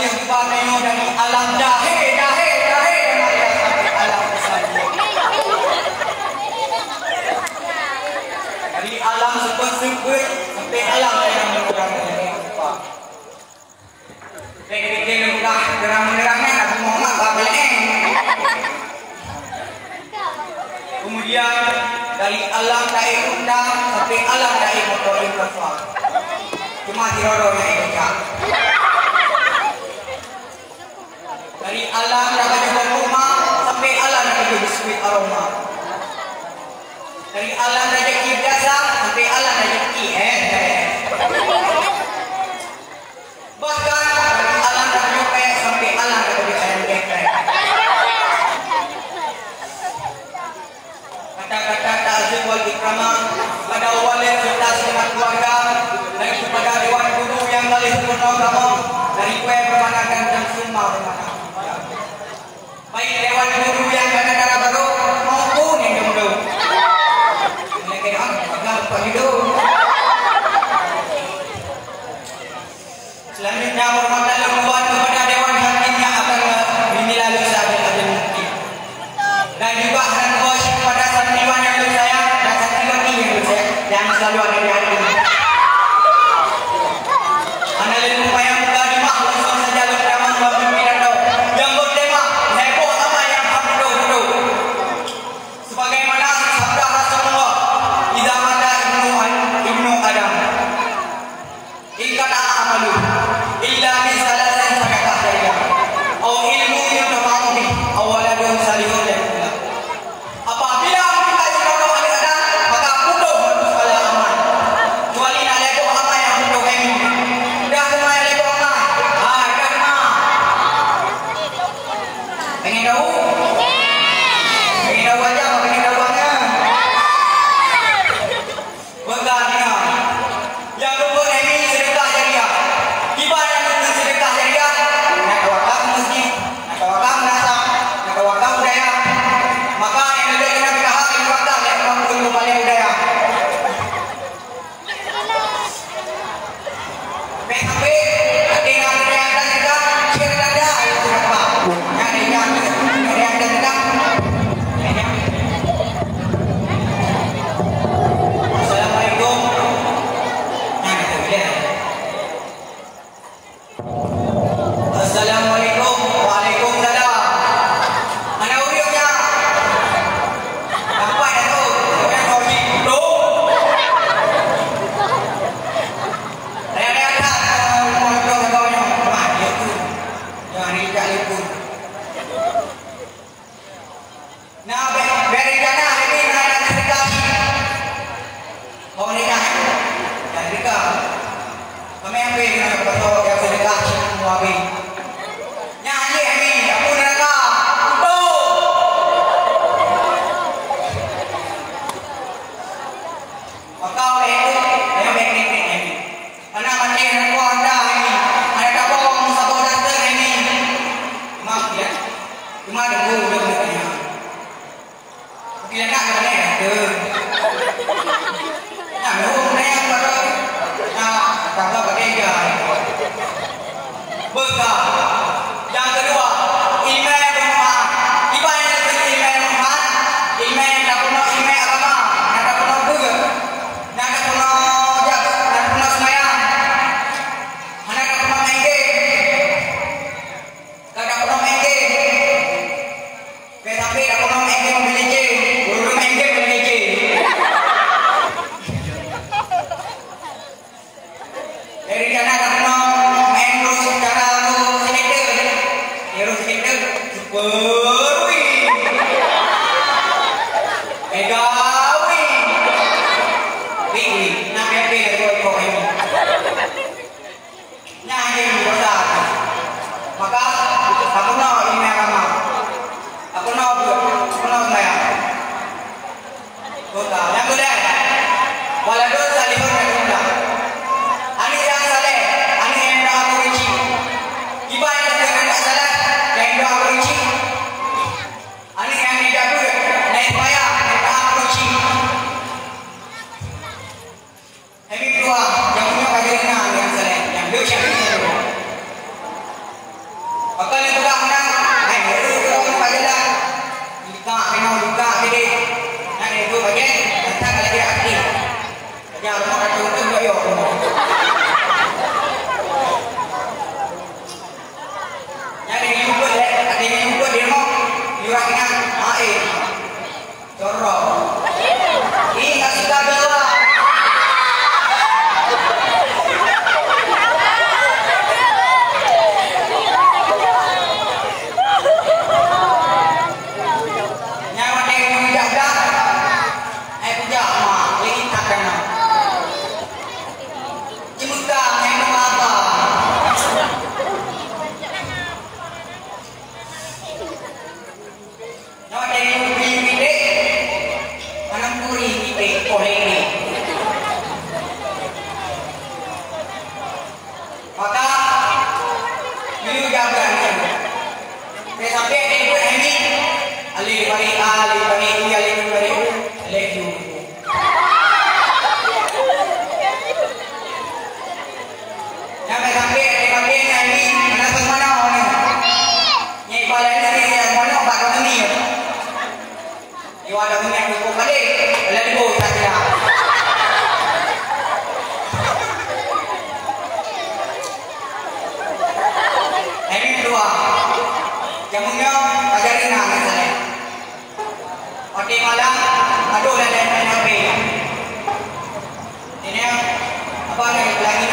Paneo dari alam jahe alam saja. Dari alam seput-seput sampai alam yang menerang apa. Pikir mudah terang-terangnya aku mau apa kemudian dari alam da'i undang sampai alam da'i motor infrastruktur. Cuma dirodohnya ini kan. Dari alam dapat jual rumah sampai alam dapat jual biskuit aroma. Dari alam rezeki biasa sampai alam rezeki bahkan dari alam dapat jual sampai alam dapat jual ayam geprek. Kata-kata ta'zim wal ikramah pada awalnya kita dengan keluarga dan kepada dewan guru yang dari hukum agama dari kue permanakan dan summa permanakan. Baik dewan guru yang ada darah baru maupun yang dulu. Mereka dah agak hidup. Selanjutnya hormatan lembuan kepada dewan hakim yang akan dinilai lusa adil mungkin. Dan juga akan bos kepada santriwan yang dulu saya dan santriwati yang dulu saya yang selalu ada di hati. Anda lebih upaya muka di makhluk saja berdaman berpimpinan tahu yang bertema heboh apa yang hamdu sebagaimana sabda Rasulullah idza mata ibnu Adam ikata amalu illa min salatin sadaqah jariyah atau ilmu yang terpakai awaladun salihun dan apabila kita jodoh oleh Adam maka putus segala amal kecuali nak lebih apa yang putus ini dah semua lebih apa dah mah pengen tahu aja apa pengen tahu aja bertanya yang rukun ini sedekah jariah gimana rukun sedekah jariah nak wakaf masjid nak wakaf nasab nak wakaf budaya maka yang ada kena berhak yang wakaf yang mampu kembali budaya PKP ada yang dan juga share dada itu apa yang dan juga Assalamualaikum. Assalamualaikum. Waalaikumsalam. Mana uriuknya? Apa dah tu? Yang kau hidup. Saya ada motor kau yang mah dia tu. Yang rijak lepun. Nah, beri dana ini nak sedekah. Mau nikah? Dan nikah. Kami ambil nak foto yang sedekah semua ambil. Nyanyi ini, aku neraka. Tuh. Maka oleh itu, saya baik-baik ini. Karena macam aku anda ini, ada kapal satu dasar ini. Maaf ya, cuma dulu katanya. Mungkin nak mana ya? Nah, rumah yang baru, nah, kakak pakai gaya. Bekal. Yang kedua, email bermanfaat. Ibarat yang seperti email bermanfaat, email yang tak pernah email agama, yang tak pernah buka, yang tak pernah jaga, yang tak pernah semayang, yang tak pernah main game, yang tak pernah main game. Tapi tak pernah main game Mobile Legends, baru main game Mobile Legends. Dari sana tak pernah main terus secara senator, terus Bakal yang pegang menang. Itu orang pajalah. Buka jadi. Nah itu bagian. Tentang kalau dia aktif. Jangan lupa kata untuk doyo. Jadi nyumput deh. Ada yang nyumput di rumah. Jurangnya. Corok. Ini tak suka doa. Maka beliau jaga saya sampai ada ibu Amy alih bari sampai sampai ada Amy mana semana ni nyai balai ni mana obat kau ni ada ni yang kau balik lalu kau tak kira. Jamunya ajarin anak saya. Okey malam, aduh dan main HP. Ini apa lagi